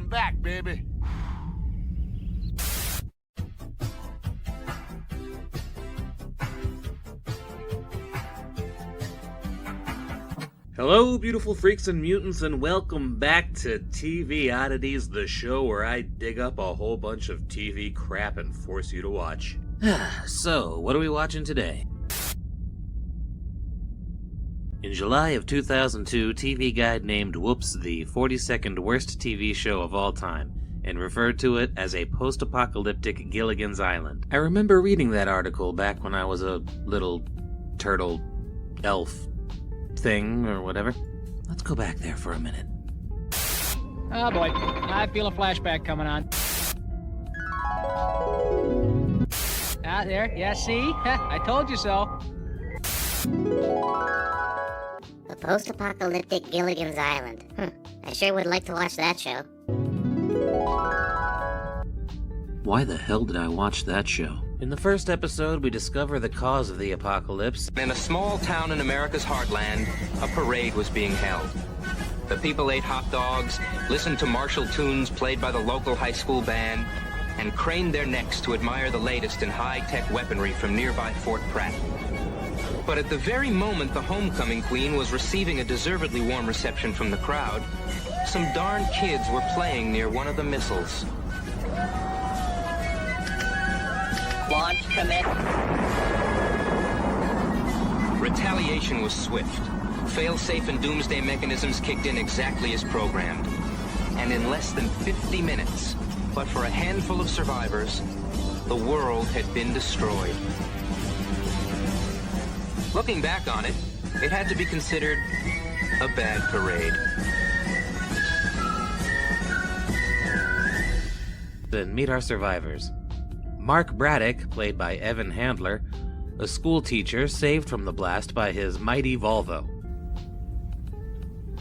I'm back, baby. Hello, beautiful freaks and mutants, and welcome back to TV Oddities, the show where I dig up a whole bunch of TV crap and force you to watch. So, what are we watching today? In July of 2002, TV Guide named Woops the 42nd worst TV show of all time, and referred to it as a post-apocalyptic Gilligan's Island. I remember reading that article back when I was a little turtle elf thing or whatever. Let's go back there for a minute. Oh boy, I feel a flashback coming on. Ah, there, yeah, see? I told you so. A post-apocalyptic Gilligan's Island. I sure would like to watch that show. Why the hell did I watch that show? In the first episode, we discover the cause of the apocalypse. In a small town in America's heartland, a parade was being held. The people ate hot dogs, listened to martial tunes played by the local high school band, and craned their necks to admire the latest in high-tech weaponry from nearby Fort Pratt. But at the very moment the homecoming queen was receiving a deservedly warm reception from the crowd, some darn kids were playing near one of the missiles. Launch commit. Retaliation was swift. Fail-safe and doomsday mechanisms kicked in exactly as programmed. And in less than 50 minutes, but for a handful of survivors, the world had been destroyed. Looking back on it, it had to be considered a bad parade. Then meet our survivors. Mark Braddock, played by Evan Handler, a school teacher saved from the blast by his mighty Volvo.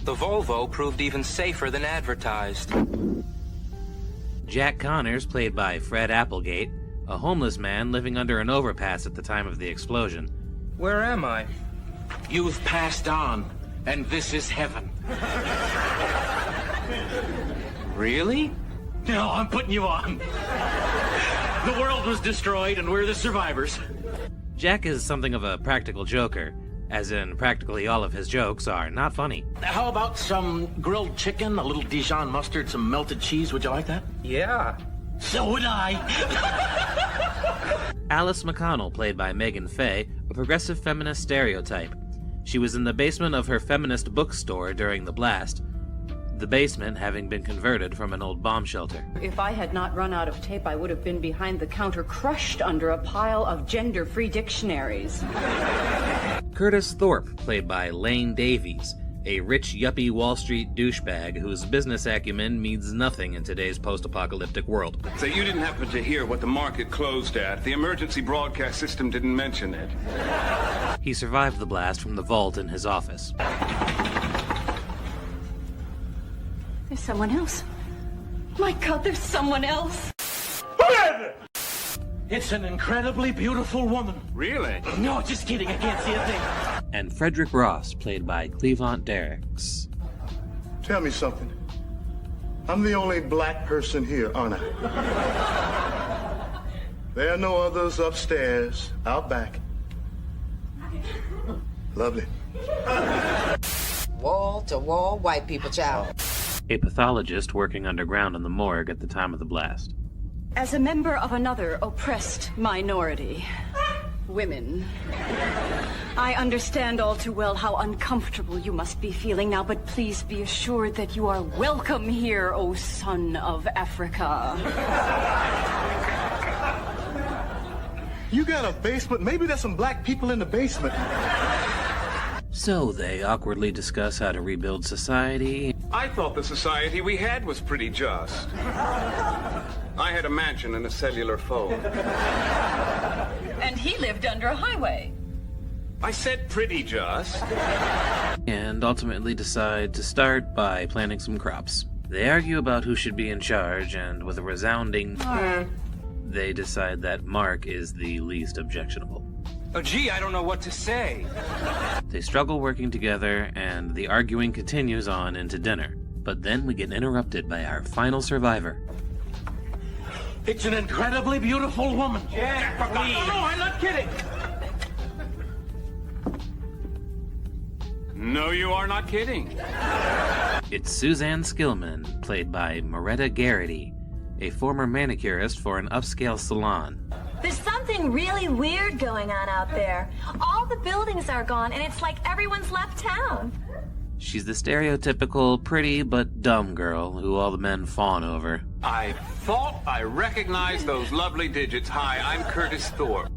The Volvo proved even safer than advertised. Jack Connors, played by Fred Applegate, a homeless man living under an overpass at the time of the explosion. Where am I? You've passed on, and this is heaven. Really? No, I'm putting you on. The world was destroyed, and we're the survivors. Jack is something of a practical joker, as in practically all of his jokes are not funny. How about some grilled chicken, a little Dijon mustard, some melted cheese? Would you like that? Yeah. So would I. Alice McConnell, played by Megan Fay, a progressive feminist stereotype. She was in the basement of her feminist bookstore during the blast, the basement having been converted from an old bomb shelter. If I had not run out of tape, I would have been behind the counter, crushed under a pile of gender-free dictionaries. Curtis Thorpe, played by Lane Davies, a rich yuppie Wall Street douchebag whose business acumen means nothing in today's post-apocalyptic world. So you didn't happen to hear what the market closed at? The emergency broadcast system didn't mention it. He survived the blast from the vault in his office. There's someone else. My God, there's someone else. It's an incredibly beautiful woman. Really? No, just kidding. I can't see a thing. And Frederick Ross, played by Cleavant Derricks. Tell me something. I'm the only black person here, aren't I? There are no others upstairs, out back. Lovely. Wall-to-wall white people, child. A pathologist working underground in the morgue at the time of the blast. As a member of another oppressed minority, women, I understand all too well how uncomfortable you must be feeling now, but please be assured that you are welcome here, O son of Africa. You got a basement? Maybe there's some black people in the basement. So they awkwardly discuss how to rebuild society. I thought the society we had was pretty just. I had a mansion and a cellular phone. And he lived under a highway. I said pretty just. And ultimately decide to start by planting some crops. They argue about who should be in charge, and with a resounding they decide that Mark is the least objectionable. Oh, gee, I don't know what to say. They struggle working together, and the arguing continues on into dinner. But then we get interrupted by our final survivor. It's an incredibly beautiful woman. Jack, please. No, I'm not kidding. No, you are not kidding. It's Suzanne Skillman, played by Moretta Garrity, a former manicurist for an upscale salon. There's something really weird going on out there. All the buildings are gone, and it's like everyone's left town. She's the stereotypical pretty but dumb girl who all the men fawn over. I thought I recognized those lovely digits. Hi, I'm Curtis Thorpe.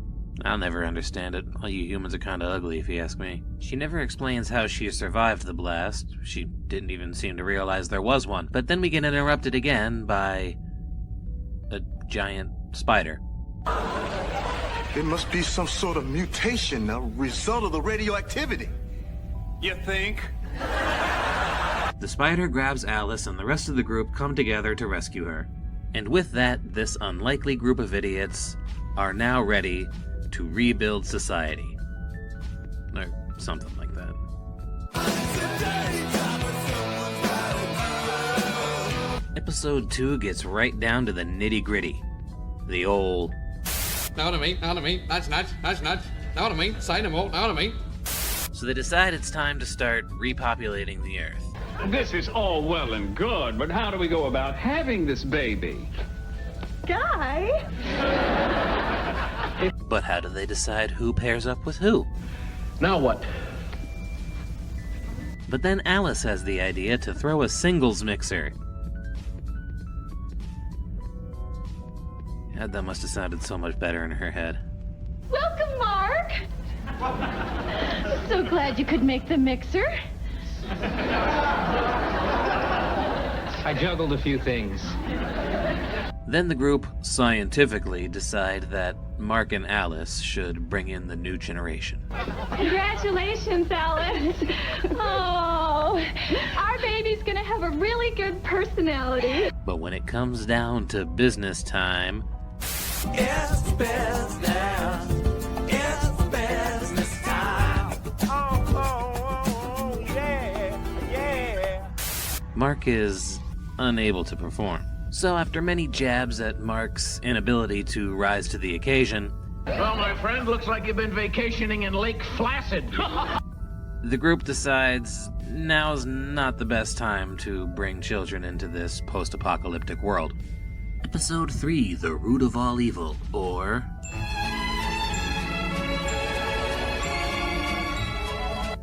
I'll never understand it. All you humans are kinda ugly, if you ask me. She never explains how she survived the blast. She didn't even seem to realize there was one. But then we get interrupted again by a giant spider. It must be some sort of mutation, a result of the radioactivity. You think? The spider grabs Alice and the rest of the group come together to rescue her. And with that, this unlikely group of idiots are now ready to rebuild society. Or something like that. Episode 2 gets right down to the nitty-gritty. The old... Know what I mean? Nudge. Know what I mean? Say no more, know what I mean? So they decide it's time to start repopulating the Earth. This is all well and good, but how do we go about having this baby? Guy? But how do they decide who pairs up with who? Now what? But then Alice has the idea to throw a singles mixer. God, that must have sounded so much better in her head. Welcome, Mark. So glad you could make the mixer. I juggled a few things. Then the group scientifically decide that Mark and Alice should bring in the new generation. Congratulations, Alice. Oh, our baby's gonna have a really good personality. But when it comes down to business time, it's business. It's business time. Oh, yeah. Mark is unable to perform. So after many jabs at Mark's inability to rise to the occasion... Well, my friend, looks like you've been vacationing in Lake Flaccid. The group decides now's not the best time to bring children into this post-apocalyptic world. Episode 3, The Root of All Evil, or...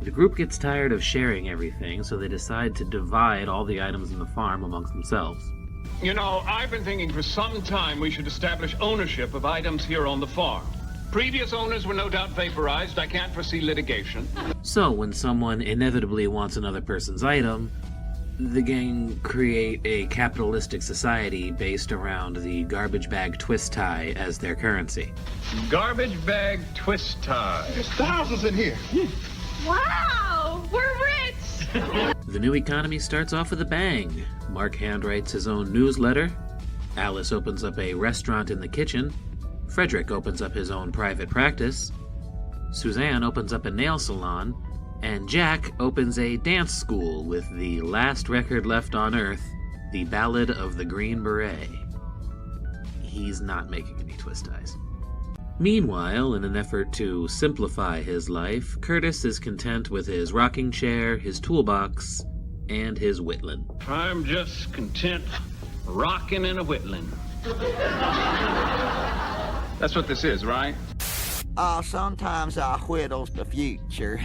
The group gets tired of sharing everything, so they decide to divide all the items in the farm amongst themselves. You know, I've been thinking for some time we should establish ownership of items here on the farm. Previous owners were no doubt vaporized. I can't foresee litigation. So when someone inevitably wants another person's item, the gang create a capitalistic society based around the garbage bag twist tie as their currency. Garbage bag twist tie. There's thousands in here. Wow, we're rich. The new economy starts off with a bang. Mark handwrites his own newsletter. Alice opens up a restaurant in the kitchen. Frederick opens up his own private practice. Suzanne opens up a nail salon. And Jack opens a dance school with the last record left on Earth, The Ballad of the Green Beret. He's not making any twist ties. Meanwhile, in an effort to simplify his life, Curtis is content with his rocking chair, his toolbox, and his whittling. I'm just content rocking in a whittling. That's what this is, right? Sometimes I whittles the future.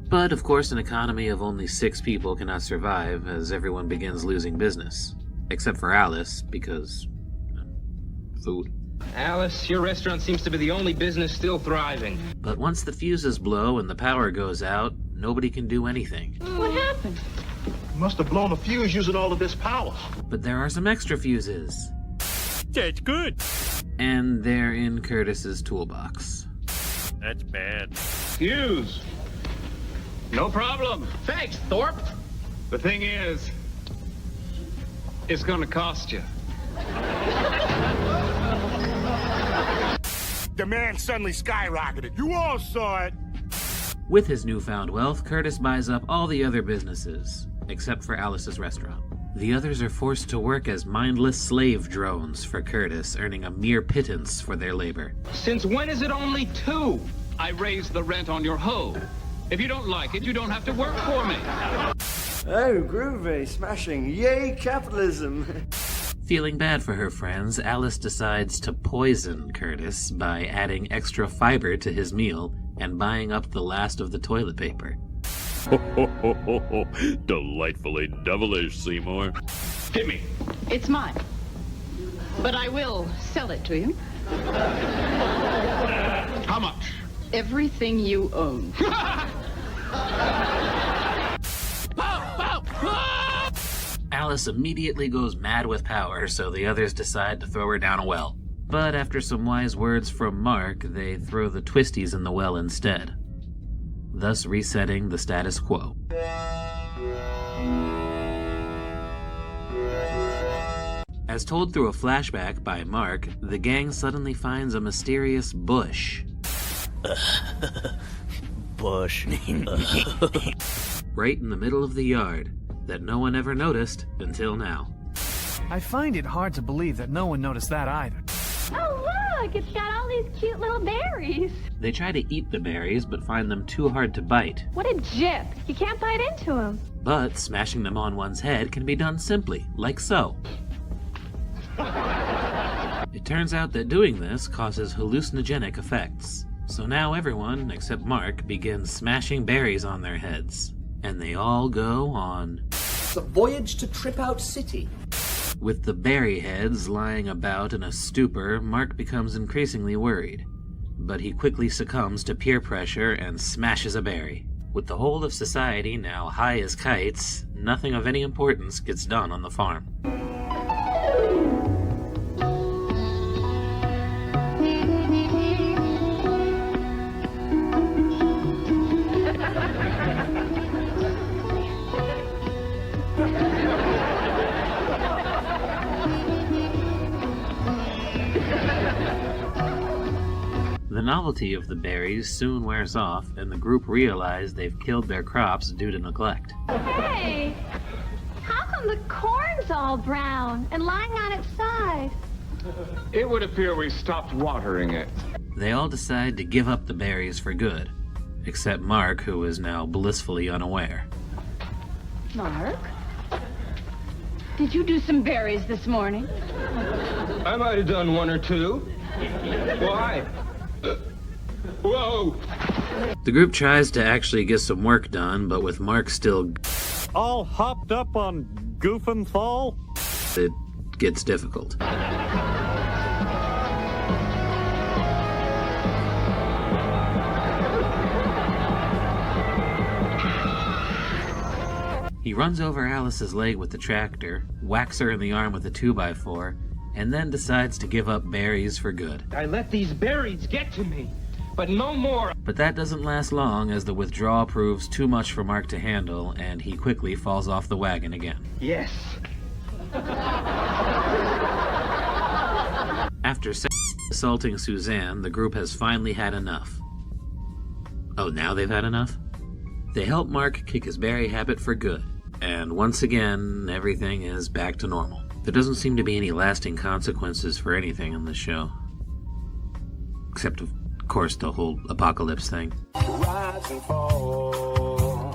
But, of course, an economy of only 6 people cannot survive as everyone begins losing business. Except for Alice, because... food. Alice, your restaurant seems to be the only business still thriving. But once the fuses blow and the power goes out, nobody can do anything. What happened? Must have blown a fuse using all of this power. But there are some extra fuses. That's good. And they're in Curtis's toolbox. That's bad. Fuse. No problem. Thanks, Thorpe. The thing is, it's gonna cost you. Demand suddenly skyrocketed. You all saw it. With his newfound wealth, Curtis buys up all the other businesses, except for Alice's restaurant. The others are forced to work as mindless slave drones for Curtis, earning a mere pittance for their labor. Since when is it only 2? I raised the rent on your hoe. If you don't like it, you don't have to work for me. Oh, groovy, smashing, yay capitalism. Feeling bad for her friends, Alice decides to poison Curtis by adding extra fiber to his meal and buying up the last of the toilet paper. Ho, ho, ho, ho, ho. Delightfully devilish, Seymour. Give me. It's mine. But I will sell it to you. How much? Everything you own. Alice immediately goes mad with power, so the others decide to throw her down a well. But after some wise words from Mark, they throw the twisties in the well instead, thus resetting the status quo. As told through a flashback by Mark, the gang suddenly finds a mysterious bush. Bush. Right in the middle of the yard, that no one ever noticed until now. I find it hard to believe that no one noticed that either. Oh, look! It's got all these cute little berries. They try to eat the berries, but find them too hard to bite. What a jip! You can't bite into them. But smashing them on one's head can be done simply, like so. It turns out that doing this causes hallucinogenic effects. So now everyone, except Mark, begins smashing berries on their heads. And they all go on the voyage to Trip Out City. With the berry heads lying about in a stupor, Mark becomes increasingly worried. But he quickly succumbs to peer pressure and smashes a berry. With the whole of society now high as kites, nothing of any importance gets done on the farm. The novelty of the berries soon wears off, and the group realize they've killed their crops due to neglect. Hey! How come the corn's all brown and lying on its side? It would appear we stopped watering it. They all decide to give up the berries for good, except Mark, who is now blissfully unaware. Mark? Did you do some berries this morning? I might have done 1 or 2. Why? Whoa! The group tries to actually get some work done, but with Mark still all hopped up on Goofenthal, it gets difficult. He runs over Alice's leg with the tractor, whacks her in the arm with a 2x4, and then decides to give up berries for good. I let these berries get to me, but no more. But that doesn't last long, as the withdrawal proves too much for Mark to handle, and he quickly falls off the wagon again. Yes. After assaulting Suzanne, the group has finally had enough. Oh, now they've had enough? They help Mark kick his berry habit for good, and once again, everything is back to normal. There doesn't seem to be any lasting consequences for anything in this show. Except, of course, the whole apocalypse thing. Rise and fall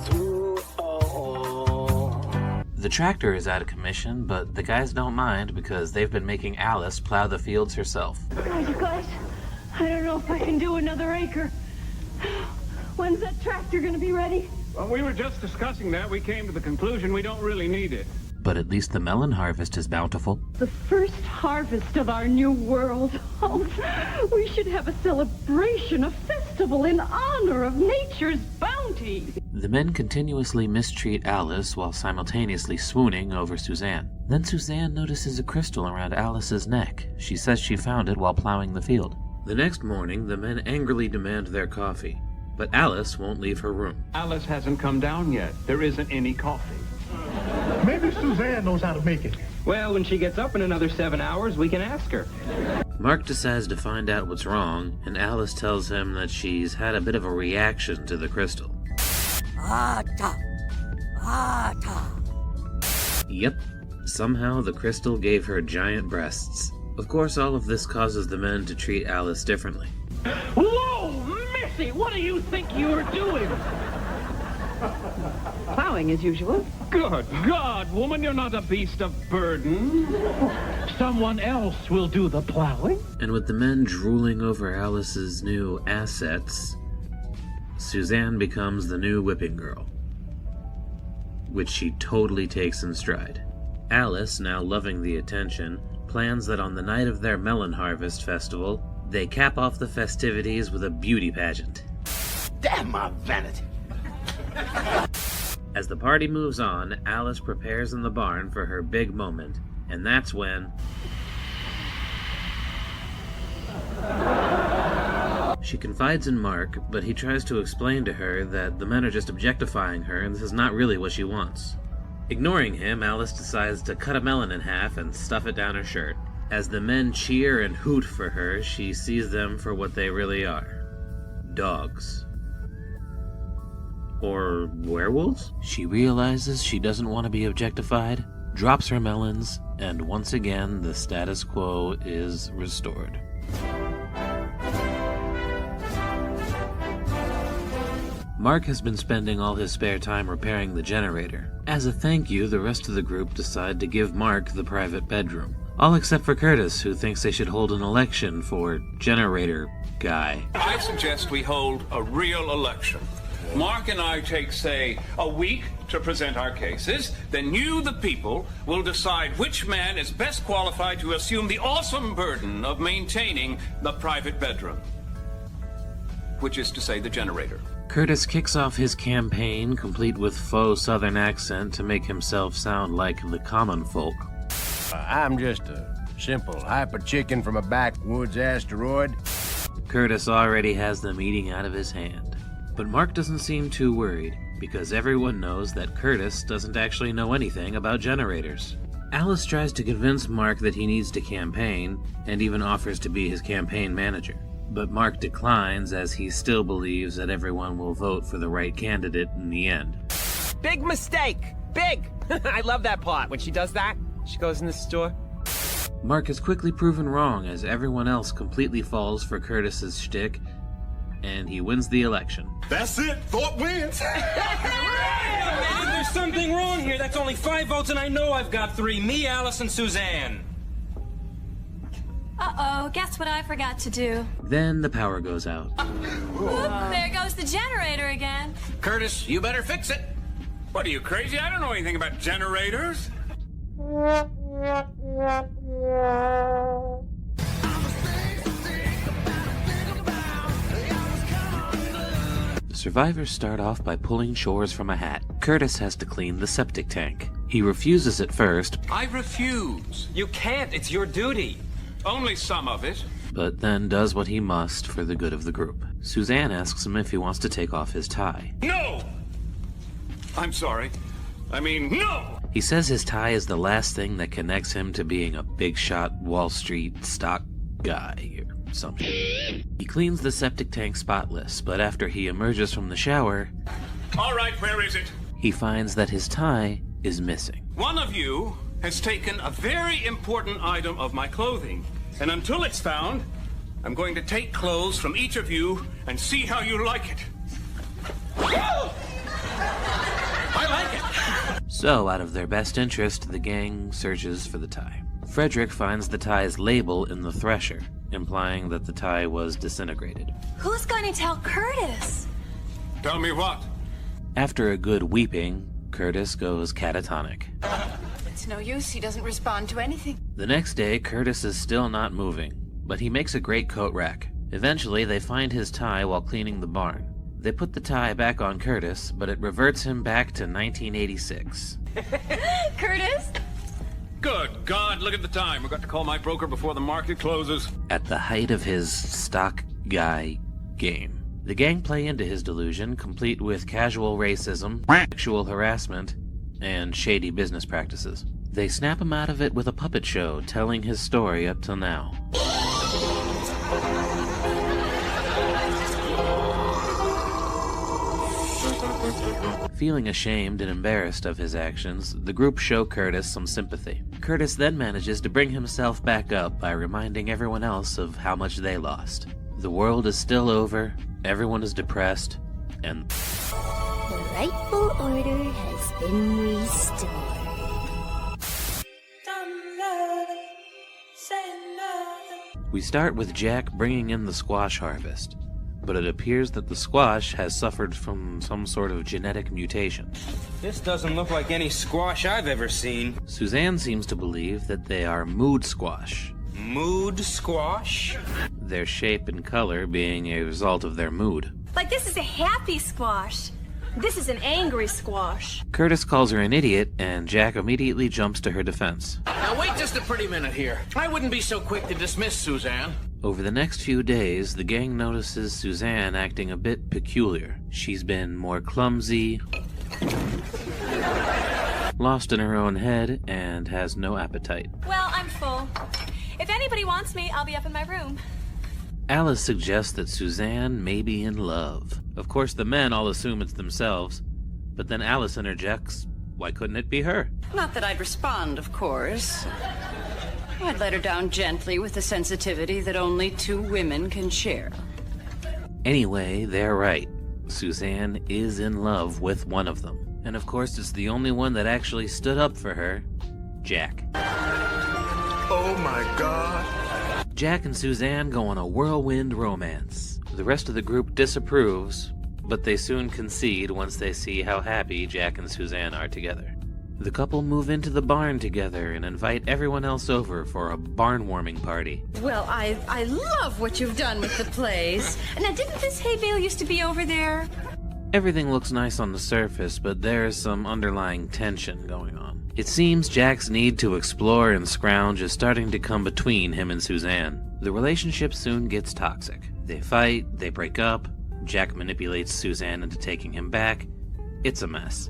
through all. The tractor is out of commission, but the guys don't mind because they've been making Alice plow the fields herself. You guys, I don't know if I can do another acre. When's that tractor gonna be ready? Well, we were just discussing that. We came to the conclusion we don't really need it. But at least the melon harvest is bountiful. The first harvest of our new world. Oh, we should have a celebration, a festival in honor of nature's bounty. The men continuously mistreat Alice while simultaneously swooning over Suzanne. Then Suzanne notices a crystal around Alice's neck. She says she found it while plowing the field. The next morning, the men angrily demand their coffee, but Alice won't leave her room. Alice hasn't come down yet. There isn't any coffee. Maybe Suzanne knows how to make it. Well, when she gets up in another 7 hours, we can ask her. Mark decides to find out what's wrong, and Alice tells him that she's had a bit of a reaction to the crystal. Yep, somehow the crystal gave her giant breasts. Of course, all of this causes the men to treat Alice differently. Whoa, Missy, what do you think you're doing? Plowing as usual. Good God, woman, you're not a beast of burden. Someone else will do the plowing. And with the men drooling over Alice's new assets, Suzanne becomes the new whipping girl, which she totally takes in stride. Alice, now loving the attention, plans that on the night of their melon harvest festival, they cap off the festivities with a beauty pageant. Damn my vanity. As the party moves on, Alice prepares in the barn for her big moment, and that's when she confides in Mark, but he tries to explain to her that the men are just objectifying her and this is not really what she wants. Ignoring him, Alice decides to cut a melon in half and stuff it down her shirt. As the men cheer and hoot for her, she sees them for what they really are. Dogs. Or werewolves? She realizes she doesn't want to be objectified, drops her melons, and once again the status quo is restored. Mark has been spending all his spare time repairing the generator. As a thank you, the rest of the group decide to give Mark the private bedroom. All except for Curtis, who thinks they should hold an election for generator guy. I suggest we hold a real election. Mark and I take, say, a week to present our cases. Then you, the people, will decide which man is best qualified to assume the awesome burden of maintaining the private bedroom. Which is to say, the generator. Curtis kicks off his campaign, complete with faux southern accent to make himself sound like the common folk. I'm just a simple hyper chicken from a backwoods asteroid. Curtis already has them eating out of his hand. But Mark doesn't seem too worried, because everyone knows that Curtis doesn't actually know anything about generators. Alice tries to convince Mark that he needs to campaign, and even offers to be his campaign manager. But Mark declines, as he still believes that everyone will vote for the right candidate in the end. Big mistake! Big! I love that part. When she does that, she goes in the store. Mark is quickly proven wrong, as everyone else completely falls for Curtis's shtick, and he wins the election. That's it. Thought wins. Man, there's something wrong here. That's only 5 votes, and I know I've got 3. Me, Alice, and Suzanne. Uh-oh, guess what I forgot to do? Then the power goes out. Whoop, there goes the generator again. Curtis, you better fix it. What, are you crazy? I don't know anything about generators. The survivors start off by pulling chores from a hat. Curtis has to clean the septic tank. He refuses at first. I refuse. You can't. It's your duty. Only some of it. But then does what he must for the good of the group. Suzanne asks him if he wants to take off his tie. No! I'm sorry. I mean, no! He says his tie is the last thing that connects him to being a big-shot Wall Street stock guy or something. He cleans the septic tank spotless, but after he emerges from the shower... All right, where is it? He finds that his tie is missing. One of you has taken a very important item of my clothing. And until it's found, I'm going to take clothes from each of you and see how you like it. I like it! So, out of their best interest, the gang searches for the tie. Frederick finds the tie's label in the thresher, implying that the tie was disintegrated. Who's going to tell Curtis? Tell me what? After a good weeping, Curtis goes catatonic. It's no use, he doesn't respond to anything. The next day, Curtis is still not moving, but he makes a great coat rack. Eventually, they find his tie while cleaning the barn. They put the tie back on Curtis, but it reverts him back to 1986. Curtis? Good God, look at the time. We've got to call my broker before the market closes. At the height of his stock guy game. The gang play into his delusion, complete with casual racism, sexual harassment, and shady business practices. They snap him out of it with a puppet show telling his story up till now. Feeling ashamed and embarrassed of his actions, the group show Curtis some sympathy. Curtis then manages to bring himself back up by reminding everyone else of how much they lost. The world is still over, everyone is depressed, and the rightful order has been restored. We start with Jack bringing in the squash harvest, but it appears that the squash has suffered from some sort of genetic mutation. This doesn't look like any squash I've ever seen. Suzanne seems to believe that they are mood squash. Mood squash? Their shape and color being a result of their mood. Like this is a happy squash. This is an angry squash. Curtis calls her an idiot, and Jack immediately jumps to her defense. Now wait just a pretty minute here. I wouldn't be so quick to dismiss Suzanne. Over the next few days, the gang notices Suzanne acting a bit peculiar. She's been more clumsy, lost in her own head, and has no appetite. Well, I'm full. If anybody wants me, I'll be up in my room. Alice suggests that Suzanne may be in love. Of course, the men all assume it's themselves, but then Alice interjects, why couldn't it be her? Not that I'd respond, of course. I'd let her down gently with the sensitivity that only two women can share. Anyway, they're right. Suzanne is in love with one of them. And of course, it's the only one that actually stood up for her, Jack. Oh my God. Jack and Suzanne go on a whirlwind romance. The rest of the group disapproves, but they soon concede once they see how happy Jack and Suzanne are together. The couple move into the barn together and invite everyone else over for a barn warming party. Well, I love what you've done with the place. Now, didn't this hay bale used to be over there? Everything looks nice on the surface, but there is some underlying tension going on. It seems Jack's need to explore and scrounge is starting to come between him and Suzanne. The relationship soon gets toxic. They fight, they break up, Jack manipulates Suzanne into taking him back. It's a mess.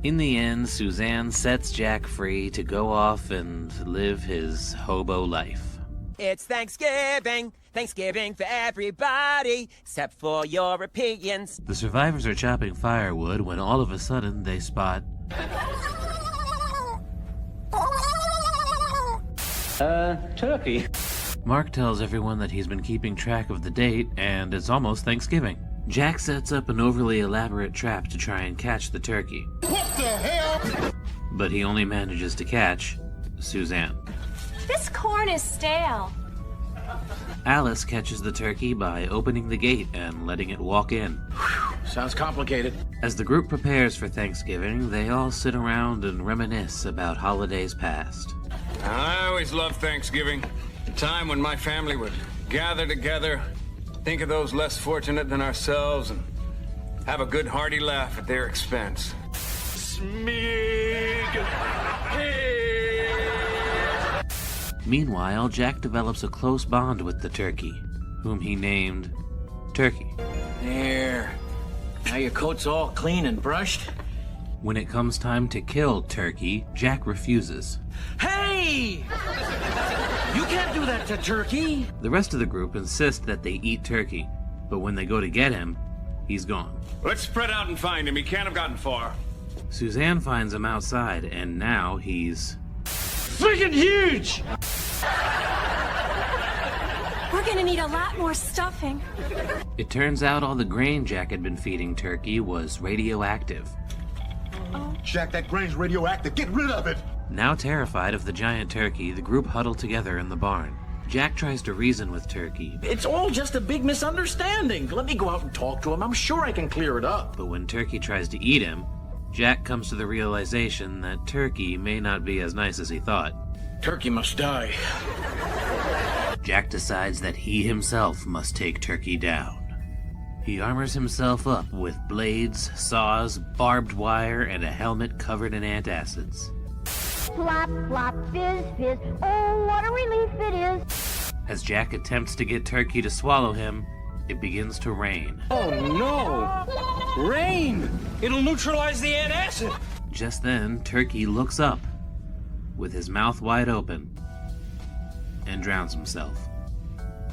In the end, Suzanne sets Jack free to go off and live his hobo life. It's Thanksgiving, Thanksgiving for everybody, except for Europeans. The survivors are chopping firewood when all of a sudden they spot... turkey. Mark tells everyone that he's been keeping track of the date, and it's almost Thanksgiving. Jack sets up an overly elaborate trap to try and catch the turkey. What the hell? But he only manages to catch Suzanne. This corn is stale. Alice catches the turkey by opening the gate and letting it walk in. Whew, sounds complicated. As the group prepares for Thanksgiving, they all sit around and reminisce about holidays past. I always loved Thanksgiving. The time when my family would gather together, think of those less fortunate than ourselves, and have a good hearty laugh at their expense. Smig. Hey. Meanwhile, Jack develops a close bond with the turkey, whom he named Turkey. There. Now your coat's all clean and brushed. When it comes time to kill Turkey, Jack refuses. Hey! You can't do that to Turkey! The rest of the group insist that they eat Turkey, but when they go to get him, he's gone. Let's spread out and find him. He can't have gotten far. Suzanne finds him outside, and now he's... freaking huge! We're gonna need a lot more stuffing. It turns out all the grain Jack had been feeding Turkey was radioactive. Jack, that grain's radioactive. Get rid of it! Now terrified of the giant turkey, the group huddle together in the barn. Jack tries to reason with Turkey. It's all just a big misunderstanding. Let me go out and talk to him. I'm sure I can clear it up. But when Turkey tries to eat him, Jack comes to the realization that Turkey may not be as nice as he thought. Turkey must die. Jack decides that he himself must take Turkey down. He armors himself up with blades, saws, barbed wire, and a helmet covered in antacids. Flop, flop, fizz, fizz. Oh, what a relief it is. As Jack attempts to get Turkey to swallow him, it begins to rain. Oh no! Rain! It'll neutralize the antacid! Just then, Turkey looks up, with his mouth wide open, and drowns himself.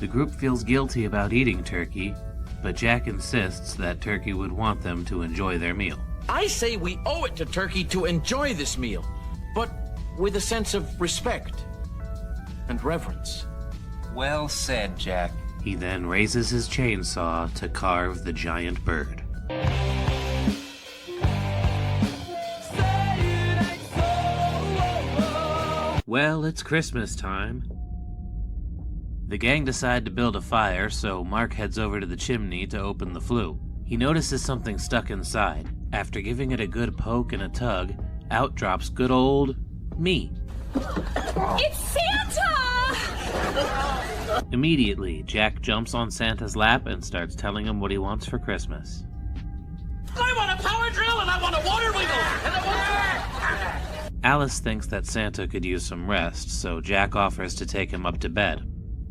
The group feels guilty about eating Turkey, but Jack insists that Turkey would want them to enjoy their meal. I say we owe it to Turkey to enjoy this meal, but with a sense of respect and reverence. Well said, Jack. He then raises his chainsaw to carve the giant bird. Well, it's Christmas time. The gang decide to build a fire, so Mark heads over to the chimney to open the flue. He notices something stuck inside. After giving it a good poke and a tug, out drops good old me. It's Santa! Immediately, Jack jumps on Santa's lap and starts telling him what he wants for Christmas. I want a power drill, and I want a water wheel, and I want... Alice thinks that Santa could use some rest, so Jack offers to take him up to bed.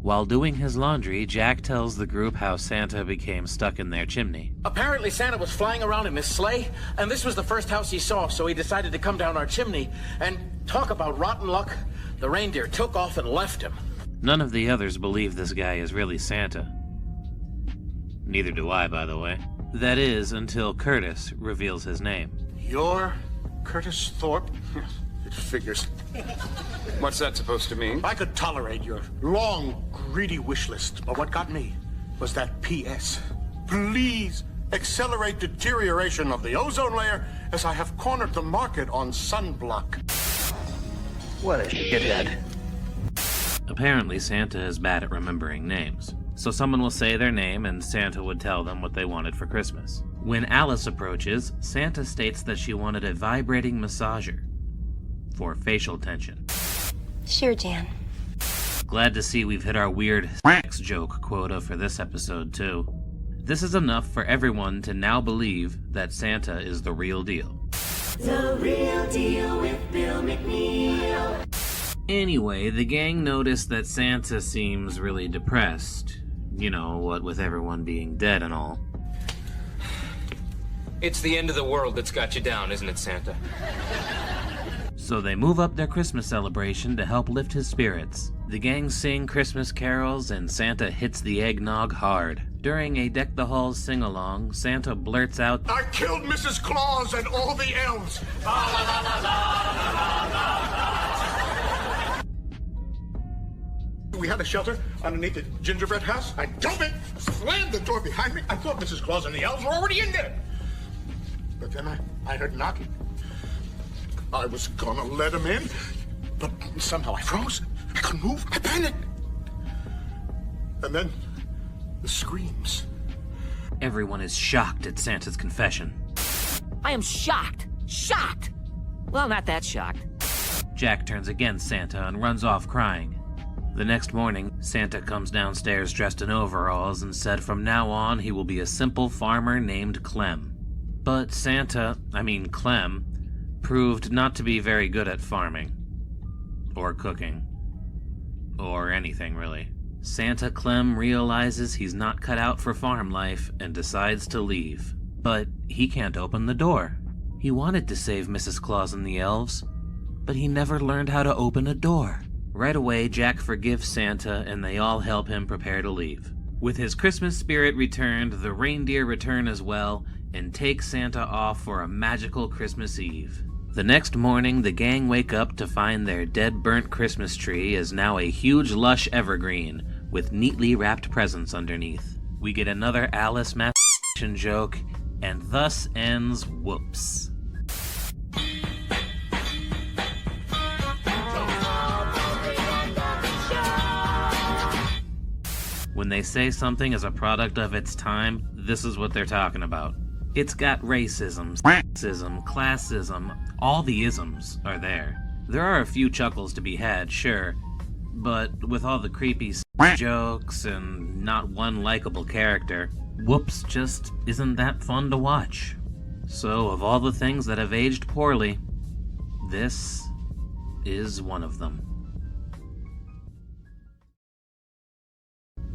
While doing his laundry, Jack tells the group how Santa became stuck in their chimney. Apparently Santa was flying around in his sleigh, and this was the first house he saw, so he decided to come down our chimney. And talk about rotten luck, the reindeer took off and left him. None of the others believe this guy is really Santa. Neither do I, by the way. That is, until Curtis reveals his name. You're Curtis Thorpe? It figures. What's that supposed to mean? I could tolerate your long, greedy wish list, but what got me was that P.S. Please accelerate deterioration of the ozone layer as I have cornered the market on sunblock. What a shithead. Apparently, Santa is bad at remembering names. So someone will say their name and Santa would tell them what they wanted for Christmas. When Alice approaches, Santa states that she wanted a vibrating massager for facial tension. Sure, Jan. Glad to see we've hit our weird sex joke quota for this episode, too. This is enough for everyone to now believe that Santa is the real deal. The Real Deal with Bill McNeil. Anyway, the gang noticed that Santa seems really depressed. You know, what with everyone being dead and all. It's the end of the world that's got you down, isn't it, Santa? So they move up their Christmas celebration to help lift his spirits. The gang sing Christmas carols and Santa hits the eggnog hard. During a Deck the Halls sing-along, Santa blurts out, I killed Mrs. Claus and all the elves! We had a shelter underneath the gingerbread house. I drove it, slammed the door behind me. I thought Mrs. Claus and the elves were already in there. But then I heard knocking. I was gonna let him in, but somehow I froze. I couldn't move. I panicked. And then the screams. Everyone is shocked at Santa's confession. I am shocked. Shocked! Well, not that shocked. Jack turns against Santa and runs off crying. The next morning, Santa comes downstairs dressed in overalls and said from now on he will be a simple farmer named Clem. But Clem, proved not to be very good at farming. Or cooking. Or anything, really. Santa Clem realizes he's not cut out for farm life and decides to leave. But he can't open the door. He wanted to save Mrs. Claus and the elves, but he never learned how to open a door. Right away, Jack forgives Santa and they all help him prepare to leave. With his Christmas spirit returned, the reindeer return as well and take Santa off for a magical Christmas Eve. The next morning, the gang wake up to find their dead burnt Christmas tree is now a huge lush evergreen with neatly wrapped presents underneath. We get another Alice masturbation joke, and thus ends Woops. When they say something is a product of its time, this is what they're talking about. It's got racism, sexism, classism, all the isms are there. There are a few chuckles to be had, sure, but with all the creepy jokes and not one likable character, Whoops just isn't that fun to watch. So of all the things that have aged poorly, this is one of them.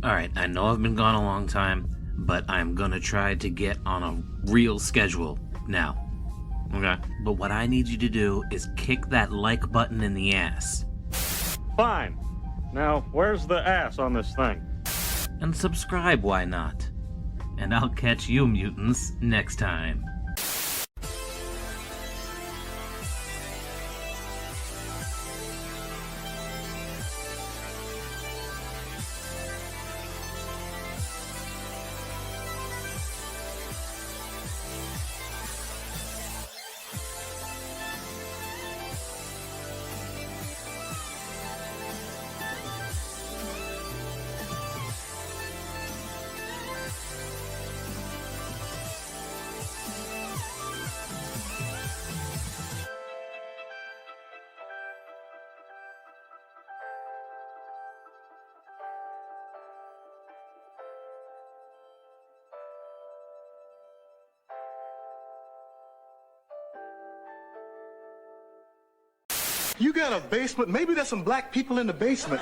Alright, I know I've been gone a long time, but I'm gonna try to get on a real schedule now. Okay? But what I need you to do is kick that like button in the ass. Fine. Now, where's the ass on this thing? And subscribe, why not? And I'll catch you mutants next time. You got a basement? Maybe there's some black people in the basement.